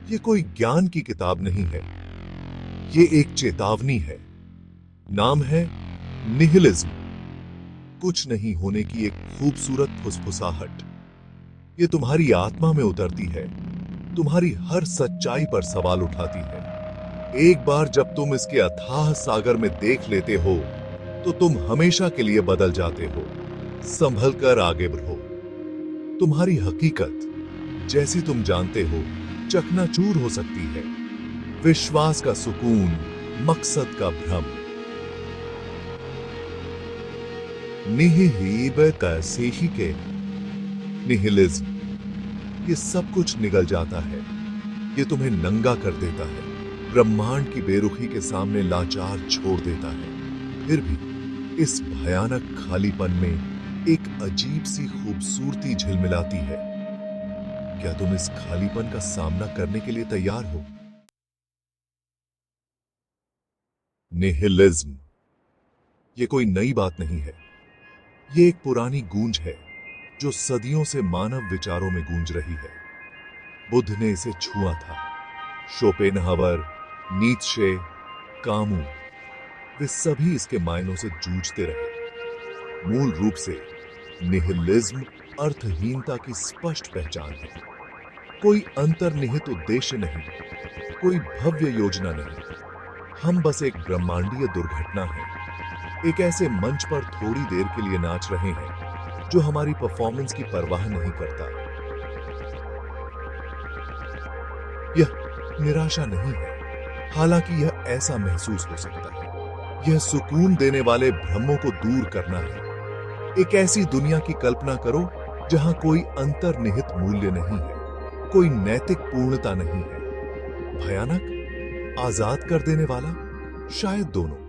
ये कोई ज्ञान की किताब नहीं है, ये एक चेतावनी है। नाम है निहिलिज्म, कुछ नहीं होने की एक खूबसूरत फुसफुसाहट। ये तुम्हारी आत्मा में उतरती है, तुम्हारी हर सच्चाई पर सवाल उठाती है। एक बार जब तुम इसके अथाह सागर में देख लेते हो तो तुम हमेशा के लिए बदल जाते हो। संभल कर आगे बढ़ो। तुम्हारी हकीकत जैसी तुम जानते हो चकनाचूर हो सकती है। विश्वास का सुकून, मकसद का भ्रम। के निहिलिज्म, ये सब कुछ निगल जाता है। ये तुम्हें नंगा कर देता है, ब्रह्मांड की बेरुखी के सामने लाचार छोड़ देता है। फिर भी इस भयानक खालीपन में एक अजीब सी खूबसूरती झिलमिलाती है। क्या तुम इस खालीपन का सामना करने के लिए तैयार हो? निहिलिज्म ये कोई नई बात नहीं है, ये एक पुरानी गूंज है जो सदियों से मानव विचारों में गूंज रही है। बुद्ध ने इसे छुआ था, शोपेनहावर, नीत्शे, कामू, वे सभी इसके मायनों से जूझते रहे। मूल रूप से निहिलिज्म अर्थहीनता की स्पष्ट पहचान है। कोई अंतर्निहित उद्देश्य नहीं, कोई भव्य योजना नहीं। हम बस एक ब्रह्मांडीय दुर्घटना है, एक ऐसे मंच पर थोड़ी देर के लिए नाच रहे हैं जो हमारी परफॉर्मेंस की परवाह नहीं करता। यह निराशा नहीं है, हालांकि यह ऐसा महसूस हो सकता है। यह सुकून देने वाले भ्रमों को दूर करना है। एक ऐसी दुनिया की कल्पना करो जहां कोई अंतर्निहित मूल्य नहीं है, कोई नैतिक पूर्णता नहीं है। भयानक, आजाद कर देने वाला, शायद दोनों।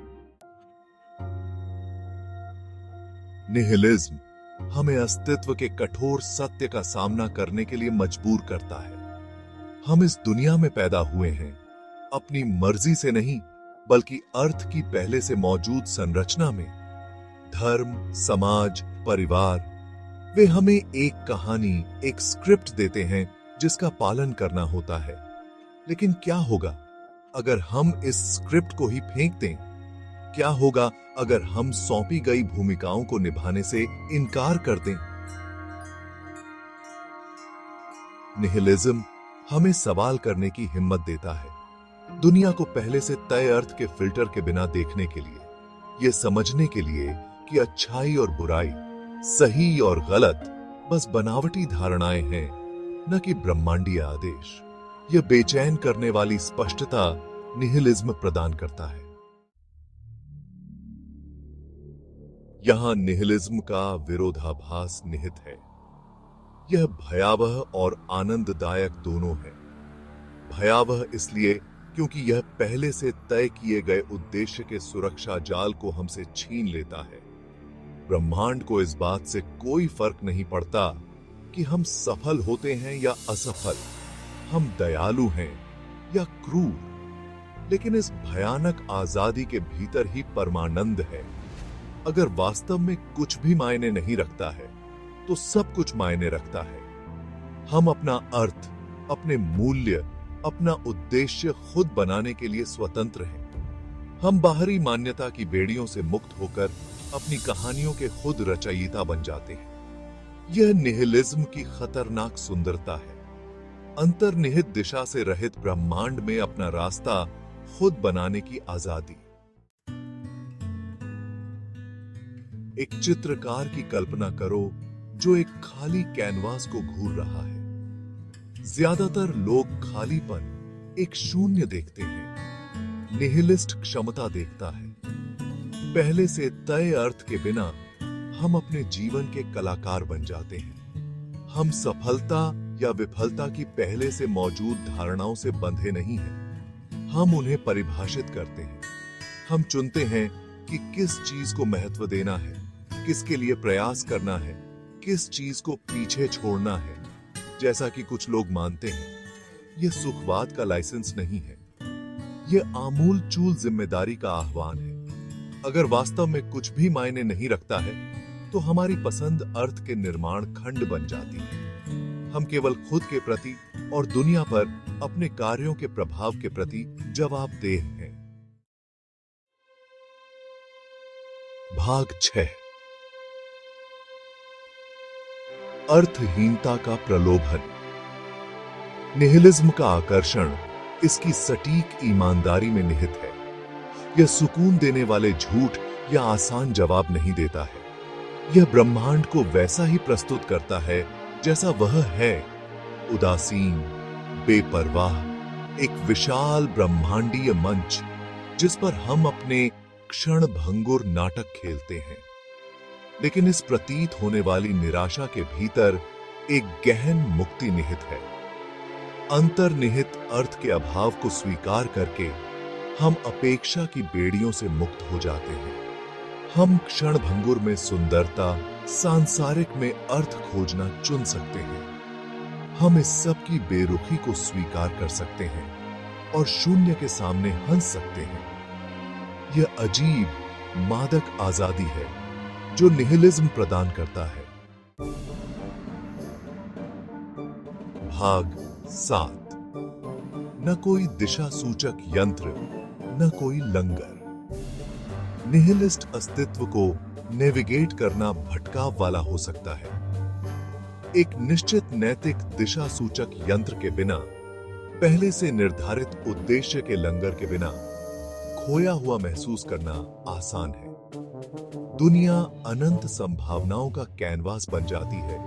निहिलिज्म हमें अस्तित्व के कठोर सत्य का सामना करने के लिए मजबूर करता है। हम इस दुनिया में पैदा हुए हैं अपनी मर्जी से नहीं, बल्कि अर्थ की पहले से मौजूद संरचना में। धर्म, समाज, परिवार, वे हमें एक कहानी, एक स्क्रिप्ट देते हैं जिसका पालन करना होता है। लेकिन क्या होगा अगर हम इस स्क्रिप्ट को ही फेंक दें? क्या होगा अगर हम सौंपी गई भूमिकाओं को निभाने से इनकार कर दें? निहिलिज्म हमें सवाल करने की हिम्मत देता है, दुनिया को पहले से तय अर्थ के फिल्टर के बिना देखने के लिए, यह समझने के लिए कि अच्छाई और बुराई, सही और गलत बस बनावटी धारणाएं हैं, न कि ब्रह्मांडीय आदेश। यह बेचैन करने वाली स्पष्टता निहिलिज्म प्रदान करता है। यहां निहिलिज्म का विरोधाभास निहित है। यह भयावह और आनंददायक दोनों है। भयावह इसलिए क्योंकि यह पहले से तय किए गए उद्देश्य के सुरक्षा जाल को हमसे छीन लेता है। ब्रह्मांड को इस बात से कोई फर्क नहीं पड़ता कि हम सफल होते हैं या असफल, हम दयालु हैं या क्रूर। लेकिन इस भयानक आजादी के भीतर ही परमानंद है। अगर वास्तव में कुछ भी मायने नहीं रखता है तो सब कुछ मायने रखता है। हम अपना अर्थ, अपने मूल्य, अपना उद्देश्य खुद बनाने के लिए स्वतंत्र हैं। हम बाहरी मान्यता की बेड़ियों से मुक्त होकर अपनी कहानियों के खुद रचयिता बन जाते हैं। यह निहिलिज्म की खतरनाक सुंदरता है। अंतर्निहित दिशा से रहित ब्रह्मांड में अपना रास्ता खुद बनाने की आजादी। एक चित्रकार की कल्पना करो जो एक खाली कैनवास को घूर रहा है। ज्यादातर लोग खालीपन, एक शून्य देखते हैं। निहिलिस्ट क्षमता देखता है। पहले से तय अर्थ के बिना हम अपने जीवन के कलाकार बन जाते हैं। हम सफलता या विफलता की पहले से मौजूद धारणाओं से बंधे नहीं हैं। हम उन्हें परिभाषित करते हैं। हम चुनते हैं कि किस चीज को महत्व देना है, किसके लिए प्रयास करना है, किस चीज को पीछे छोड़ना है। जैसा कि कुछ लोग मानते हैं, यह सुखवाद का लाइसेंस नहीं है, यह आमूल चूल जिम्मेदारी का आह्वान है। अगर वास्तव में कुछ भी मायने नहीं रखता है तो हमारी पसंद अर्थ के निर्माण खंड बन जाती है। हम केवल खुद के प्रति और दुनिया पर अपने कार्यों के प्रभाव के प्रति जवाबदेह हैं। भाग 6। अर्थहीनता का प्रलोभन। निहिलिज्म का आकर्षण इसकी सटीक ईमानदारी में निहित है। यह सुकून देने वाले झूठ या आसान जवाब नहीं देता है। यह ब्रह्मांड को वैसा ही प्रस्तुत करता है जैसा वह है, उदासीन, बेपरवाह, एक विशाल ब्रह्मांडीय मंच जिस पर हम अपने क्षणभंगुर नाटक खेलते हैं। लेकिन इस प्रतीत होने वाली निराशा के भीतर एक गहन मुक्ति निहित है। अंतर्निहित अर्थ के अभाव को स्वीकार करके हम अपेक्षा की बेड़ियों से मुक्त हो जाते हैं। हम क्षणभंगुर में सुंदरता, सांसारिक में अर्थ खोजना चुन सकते हैं। हम इस सब की बेरुखी को स्वीकार कर सकते हैं और शून्य के सामने हंस सकते हैं। यह अजीब मादक आजादी है जो निहिलिज्म प्रदान करता है। भाग 7। न कोई दिशा सूचक यंत्र, न कोई लंगर। निहिलिस्ट अस्तित्व को नेविगेट करना भटकाव वाला हो सकता है। एक निश्चित नैतिक दिशा सूचक यंत्र के बिना, पहले से निर्धारित उद्देश्य के लंगर के बिना खोया हुआ महसूस करना आसान है। दुनिया अनंत संभावनाओं का कैनवास बन जाती है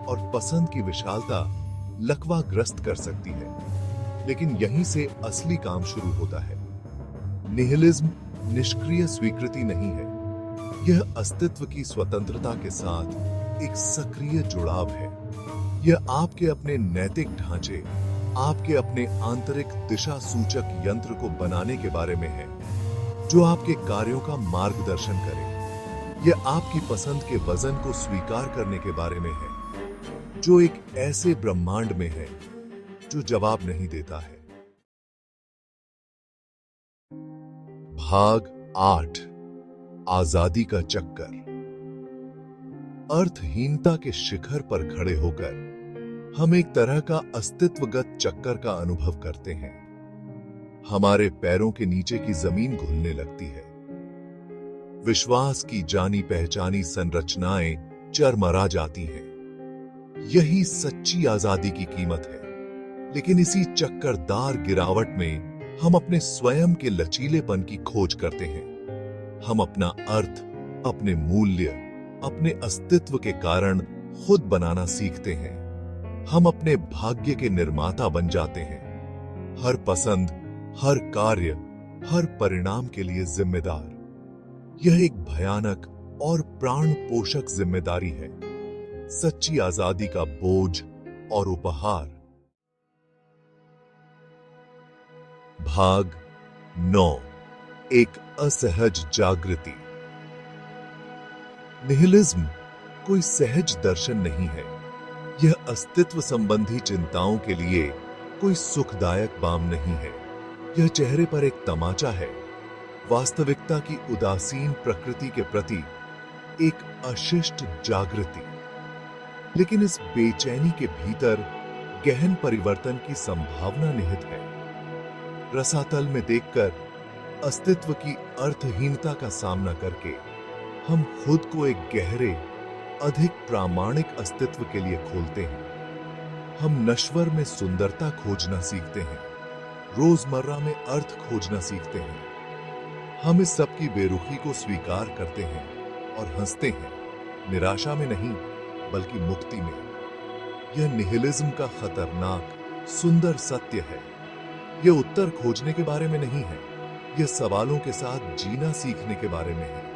और पसंद की विशालता लकवाग्रस्त कर सकती है। लेकिन यहीं से असली काम शुरू होता है। निहिलिज्म निष्क्रिय स्वीकृति नहीं है। यह अस्तित्व की स्वतंत्रता के साथ एक सक्रिय जुड़ाव है। यह आपके अपने नैतिक ढांचे, आपके अपने आंतरिक दिशा सूचक यंत्र को बनाने के बारे में है, जो आपके कार्यों का मार्गदर्शन करे। यह आपकी पसंद के वजन को स्वीकार करने के बारे में है, जो एक ऐसे ब्रह्मांड में है जो जवाब नहीं देता है। भाग 8। आजादी का चक्कर। अर्थहीनता के शिखर पर खड़े होकर हम एक तरह का अस्तित्वगत चक्कर का अनुभव करते हैं। हमारे पैरों के नीचे की जमीन घुलने लगती है। विश्वास की जानी पहचानी संरचनाएं चरमरा जाती हैं। यही सच्ची आजादी की कीमत है। लेकिन इसी चक्करदार गिरावट में हम अपने स्वयं के लचीलेपन की खोज करते हैं। हम अपना अर्थ, अपने मूल्य, अपने अस्तित्व के कारण खुद बनाना सीखते हैं। हम अपने भाग्य के निर्माता बन जाते हैं। हर पसंद, हर कार्य, हर परिणाम के लिए जिम्मेदार। यह एक भयानक और प्राण पोषक जिम्मेदारी है। सच्ची आजादी का बोझ और उपहार। भाग 9। एक असहज जागृति। निहिलिज्म कोई सहज दर्शन नहीं है। यह अस्तित्व संबंधी चिंताओं के लिए कोई सुखदायक बाम नहीं है। यह चेहरे पर एक तमाचा है, वास्तविकता की उदासीन प्रकृति के प्रति एक अशिष्ट जागृति। लेकिन इस बेचैनी के भीतर गहन परिवर्तन की संभावना निहित है। रसातल में देखकर अस्तित्व की अर्थहीनता का सामना करके हम खुद को एक गहरे, अधिक प्रामाणिक अस्तित्व के लिए खोलते हैं। हम नश्वर में सुंदरता खोजना सीखते हैं, रोजमर्रा में अर्थ खोजना सीखते हैं। हम इस सब की बेरुखी को स्वीकार करते हैं और हंसते हैं, निराशा में नहीं बल्कि मुक्ति में। यह निहिलिज्म का खतरनाक, सुंदर सत्य है। यह उत्तर खोजने के बारे में नहीं है, यह सवालों के साथ जीना सीखने के बारे में है।